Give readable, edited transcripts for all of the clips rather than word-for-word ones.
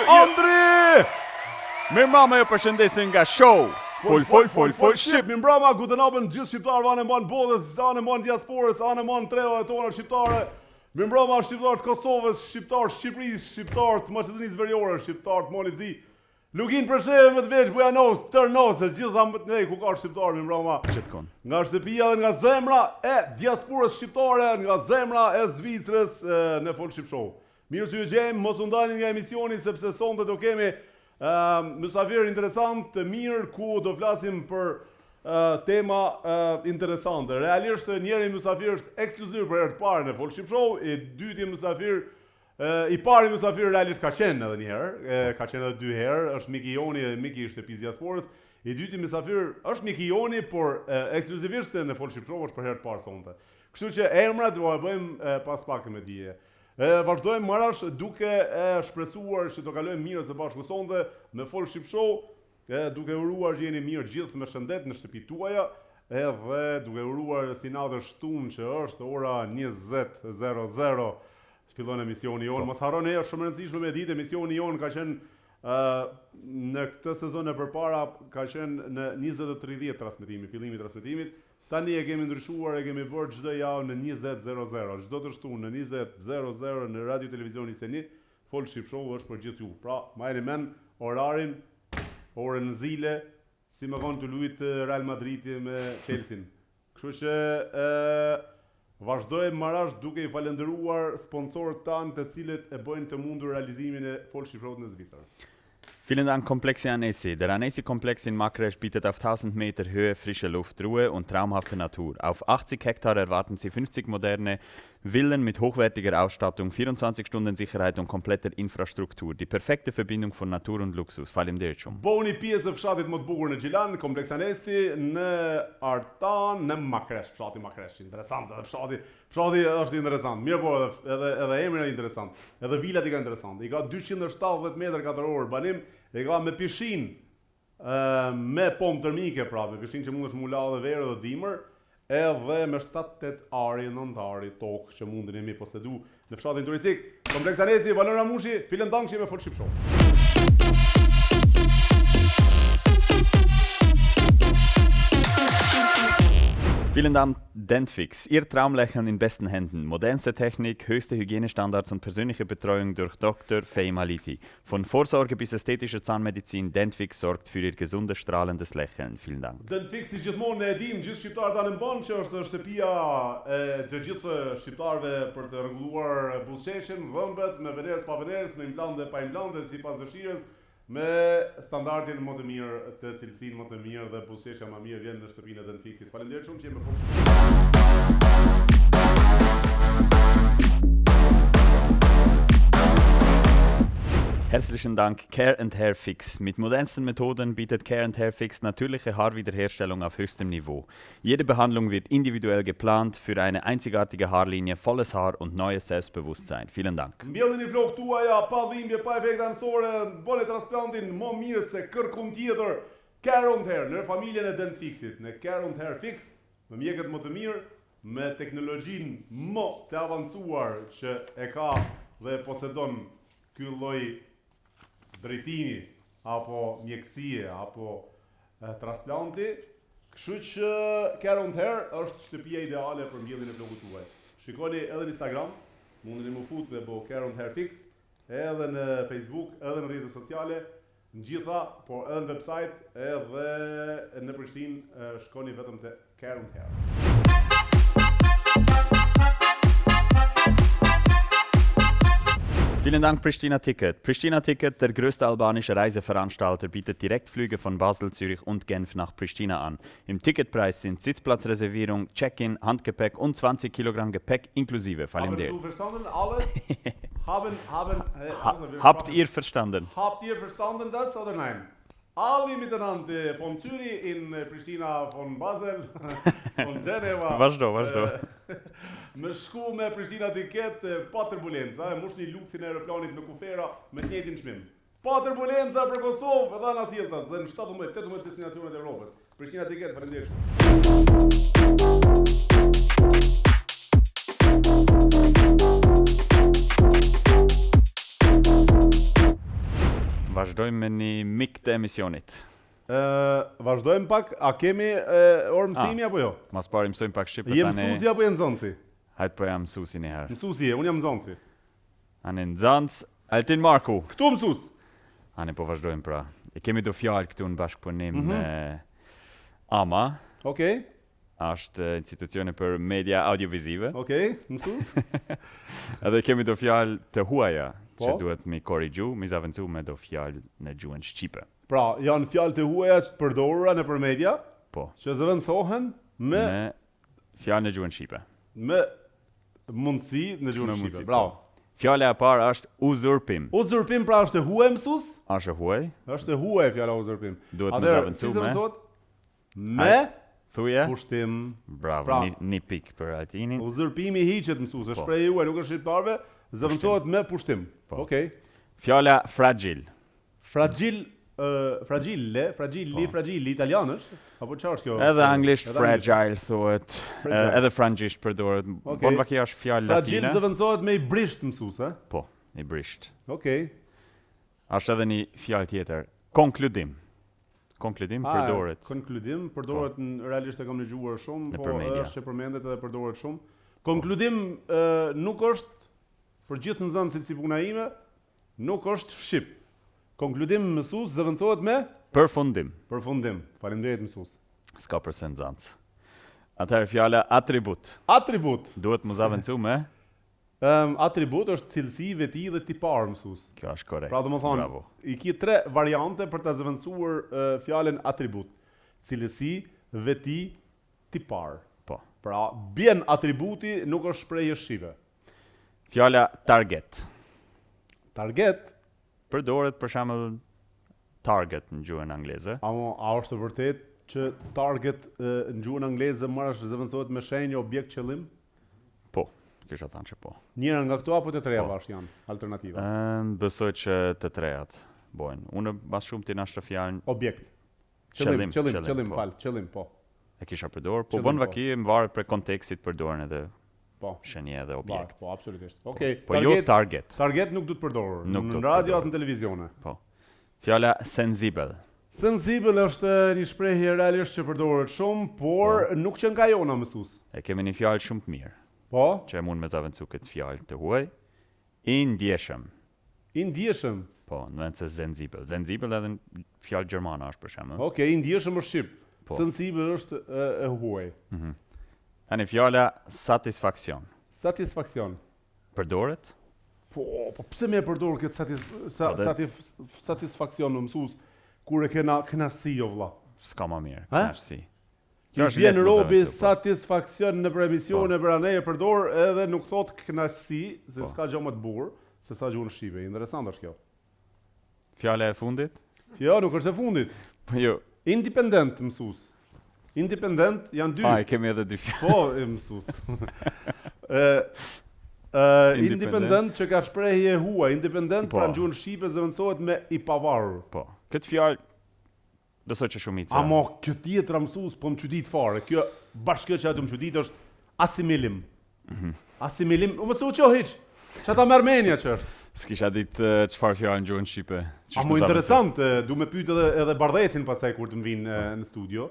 Andri! Mirëmbrëma, ju përshëndesim nga show Fol Shqip. Mirëmbrëma, guten Abend gjithë shqiptarëve anë mban botës, anë mban diasporës, anë mban treva tona shqiptare. Mirëmbrëma shqiptarë të Kosovës, shqiptarë të Shqipërisë, shqiptarë të Maqedonisë Veriore, shqiptarë të Malit Zi. Lugin Presheve më të veç, Bujanos, Tërnos, e gjitha më të nej ku ka shqiptarë, mirëmbrëma. Nga shtëpia dhe nga zemra e diasporës shqiptare, nga zemra e Zvicrës në Fol Shqip Show. Mirë se ju gjejmë, mos u ndalni nga emisioni sepse sonte do kemi mysafir interesant të mirë ku do flasim për tema interesante. Realisht njëri mysafir është ekskluziv për herë të parë në Fol Shqip Show, i pari mysafir realisht ka qenë edhe një herë, ka qenë edhe 2 herë, është Miki Joni dhe Miki ishte shtëpisë diasporës. I dyti mysafir është Miki Joni, por ekskluzivisht në Fol Shqip Show është për herë të parë sonte. Kështu që emrat do e bëjmë pas pak me dije. Vazhdojmë marash duke shpresuar që do kalojmë mirë së bashku sonte në Fol Shqip Show, duke uruar që jeni mirë gjithë me shëndet në shtëpitë tuaja, edhe duke uruar si natë shtunë që është ora 20:00 fillon emisioni jonë. Mos harroni, është shumë e rëndësishme me ditë, emisioni jonë ka qenë në këtë sezon e përpara ka qenë në 20:30 transmetimi, fillimi i transmetimit. Tani e kemi ndryshuar, e kemi bërë çdo javë në 20:00, çdo të shtunë në 20:00 në Radio Televizioni Seni. Fol Shqip Show është për gjithë ju. Pra, majeni mend orarin, orën zile, si më vonë të luajt Real Madridi me Chelsea. Kështu që vazhdojmë marash duke i falendëruar sponsorët tanë të cilët e bëjnë të mundur realizimin e Fol Shqip Show në Zvicër. Vielen Dank Komplexi Anesi. Der Anesi-Komplex in Makresch bietet auf 1000 Meter Höhe frische Luft, Ruhe und traumhafte Natur. Auf 80 Hektar erwarten Sie 50 moderne Villen mit hochwertiger Ausstattung, 24 Stunden Sicherheit und kompletter Infrastruktur. Die perfekte Verbindung von Natur und Luxus. Faleminderit shumë. Bëuni pjesë e fshatit më të bukur në Gjilan, Kompleks Anesi, në Artan, në Makresh, fshati Makresh. Interesant, edhe fshati është interesant. Mirë po, edhe emri është interesant. Edhe vilat i ka interesant. I ka 270 metër katror banim, i ka me pishin, me pomë termike, pra, me pishin që mund është mula dhe verë dhe dimër, edhe me 7-8 ari, 9 ari, tokë që mundin e mi posedu në fshatin turistik. Kompleks Anesi, Valon Ramushi, Vielen Dank që me Fol Shqip Show. Vielen Dank Dentfix, Ihr Traumlächeln in besten Händen. Modernste Technik, höchste Hygienestandards und persönliche Betreuung durch Dr. Feimaliti. Von Vorsorge bis ästhetische Zahnmedizin, Dentfix sorgt für Ihr gesundes, strahlendes Lächeln. Vielen Dank. Dentfix i gjithmonë e din, gjithë shqiptarët anë mban që është shtëpia e të gjithë shqiptarëve për të rregulluar buzëqeshjen, dhëmbët, me venerës pa venerës, me implante pa implante, sipas dëshirës, me standardin më të mirë, të cilësinë më të mirë dhe buzëqeshja më mirë vjen në shtëpinë e Dentfixit. Faleminderit shumë që jemi Herzlichen Dank Care & Hair Fix. Mit modernsten Methoden bietet Care & Hair Fix natürliche Haarwiederherstellung auf höchstem Niveau. Jede Behandlung wird individuell geplant für eine einzigartige Haarlinie, volles Haar und neues Selbstbewusstsein. Vielen Dank. Mbjellni flokët tuaja, pa dhimbje, pa efekte anësore, bëni transplantin më mirë se kërkun tjetër. Care & Hair, në familjen e Dentfixit, në Care & Hair Fix, me mjekët më të mirë, me teknologjinë më të avancuar që e ka dhe posedon ky lloj drejtimi, apo mjekësie, apo transplanti, kështu që Care & Hair është shtëpia ideale për mbjelljen e flokëve tuaj. Shikoni edhe në Instagram, mundeni më fut me Care & Hair Fix, edhe në Facebook, edhe në rrjetet sociale, në gjitha, por edhe në website, edhe në Prishtinë, shkoni vetëm te Care & Hair. Vielen Dank Pristina Ticket. Pristina Ticket, der größte albanische Reiseveranstalter, bietet Direktflüge von Basel, Zürich und Genf nach Pristina an. Im Ticketpreis sind Sitzplatzreservierung, Check-in, Handgepäck und 20 Kilogramm Gepäck inklusive. Faleminderit. Habt ihr verstanden? Habt ihr verstanden das oder nein? Alle miteinander, von Zürich in Pristina, von Basel, von Geneva. Vazhdo. Me shku me Pristina Ticket pa turbulenca, mushni luksin e aeroplanit në kufera me të njëjtin çmim. Pa turbulenca për Kosovë dhe në sjelltas, dhe në 17-18 destinacionet e Evropës. Pristina Ticket, faleminderit. Vazhdojmë me një mik të emisionit. Vazhdojmë pak, a kemi orë mësimi apo jo? Mas pari mësojmë pak shqip. Je mësuesi apo je nxënësi? Hajtë po jam mësuesi një herë. Mësuesi je, unë jam nxënësi. Anë nxënës Altin Marku. Këtu mësues. Anë po vazhdojmë pra. E kemi do fjalë këtu në bashkëpunim me AMA. Okej. Është institucione për media audiovizive. Okej, mësues. Edhe kemi do fjalë të huaja Po. që duhet mi korrigju, mi zavendësu me do fjalë në gjuhën shqipe. Pra, janë fjalë të huaja që përdorura nëpër media, Po. që zëvendësohen me fjalë në gjuhën shqipe. me mundësi në gjuhën Me shqipe. mundësi, Bravo. Fjala e parë është uzurpim. Uzurpim pra është e huaj mësues? Është e huaj, Është e huaj fjala uzurpim. duhet me Atëherë, zavendësu si me zëvendësohet? Me thuje. pushtim. Bravo, Pra. një pikë për Altinin. Uzurpimi hiqet mësues, është Po. shprehje juaj, nuk është shqiptarëve, zëvendësohet me pushtim. Po. Okej. Fjala fragil. Fragil, fragili italian është? Apo çfarë është kjo? Edhe anglisht Edhe anglisht. fragile thuhet, Fragile. edhe franchisht përdoret. Okej. Bon vaki është fjalë Fragil latine. zëvendësohet me i brisht mësues, ë? Po, i brisht. Okej. Është edhe një fjalë tjetër, konkludim. Konkludim përdoret. Konkludim përdoret realisht e kam dëgjuar shumë, Në po për media. është që përmendet edhe përdoret shumë. Konkludim nuk është për gjithë nxënësit si puna ime, nuk është shqip. Konkludim mësues zëvendësohet me Përfundim. përfundim. Faleminderit mësues. S'ka përse nxënës. Atëherë fjala atribut. Atribut. Duhet më zavendësu me. Atribut është cilësi, veti dhe tipar mësues. Kjo është korrekt. Pra domethënë, Bravo. i ki 3 variante për ta zëvendësuar fjalën atribut. Cilësi, veti, tipar. Po. Pra, bjen atributi, nuk është shprehje shqipe. Fjala target. Target, Përdoret për shembull target në gjuhën angleze. a është vërtet që target në gjuhën angleze marrësh zëvendësohet me shenjë objekt qëllim? Po, kisha thënë që po. Njëra nga këto apo të treja Po. bashkë janë alternativa? Besoj që të trejat bojnë. Unë mas shumë ti nashtë fjalën Objekt. qëllim, Qëllim, po. fal, qëllim, po. E kisha përdorur, po Qëllim, bën po. vaki më varet për kontekstit përdoren edhe Po. shenje dhe objekt. Po, absolutisht. Okej. Po jo target. Target nuk duhet përdorur. Nuk Në duhet radio përdorur. as në televizione. Po. Fjala sensible. Sensible është një shprehje realisht që përdoret shumë, por nuk që nga jona mësues. E kemi një fjalë shumë të mirë, Po, që e mund me zavendësu këtë fjalë të huaj. I ndjeshëm. i ndjeshëm. Po, në vend se sensible. Sensible edhe në fjalë gjermane është për shembull. Okej, i ndjeshëm është shqip. Po. Sensible është e huaj. Tani fjala satisfaksion. Satisfaksion. Përdoret? Po pse më e përdor këtë satisfaksion në mësues kur e kena kënaqësi o vëlla? S'ka më mirë. Ha? Kënaqësi. Kjo është vjen letë me robi zavendësu, po. satisfaksion në emisione për anë e përdor edhe nuk thot kënaqësi, se Po. s'ka gjë më të bukur se sa gjuhën shqipe. Interesant është kjo. Fjala e fundit? Jo, nuk është e fundit. Po jo. Independent mësues. Independent janë dy. E kemi edhe dy fjalë. Po, mësues. Independent që ka shprehje huaj, independent Po. pra në gjuhën shqipe zëvendësohet me i pavarur. Po. Këtë fjalë besoj që shumica. Amo kjo tjetra mësues po më çudit fare. Kjo bashkë që aty më çudit është asimilim. Asimilim, o mësu që hiç. Çfarë ta Armenia që është? S'kisha ditë çfarë fjalë në gjuhën shqipe. Amo interesant, du me pyet edhe Bardhesin pastaj kur të më vinë në studio.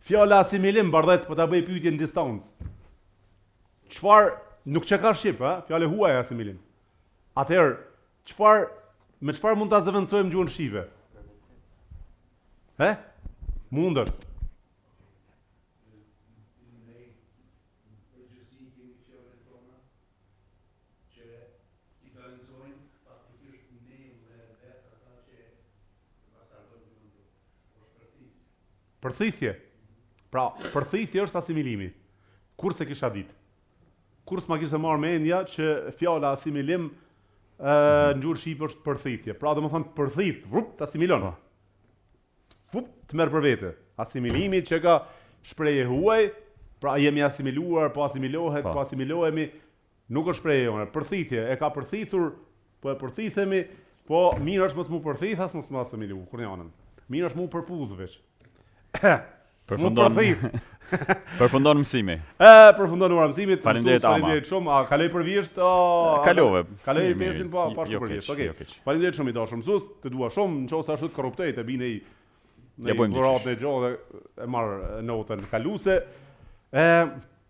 Fjala asimilim Bardhes po ta bëj pyetje në distancë. Çfarë nuk që ka shqip, ha? Fjala huaj asimilim. Atëherë, me çfarë mund ta zëvendësojmë gjuhën shqipe? He? Mundër. Përthithje. Pra, përthithje është asimilimi. Kurse kisha ditë. Kur s'ma kishte marrë mendja që fjala asimilim në gjuhën shqipe është përthithje. Pra, domethënë përthith, vup, të asimilon. Vup, të merr për vete. Asimilimi që ka shprehje huaj, pra jemi asimiluar, po asimilohet, po asimilohemi, nuk është shprehje jonë. Përthithje, e ka përthithur, po e përthithemi, po mirë është mos mu përthith, as mos mu asimilu, kur një anën. Mirë është mu përpudh veç. Përfundon mësimi. Përfundon ora mësimit. Faleminderit shumë. A kaloj përvjesht? Kalove. Kaloj testin pa përvjesht. Okej. Faleminderit shumë i dashur mësues. Të dua shumë, nëse ashtu të korruptoj të bini në dhuratë e gjolle e marr notën kaluese.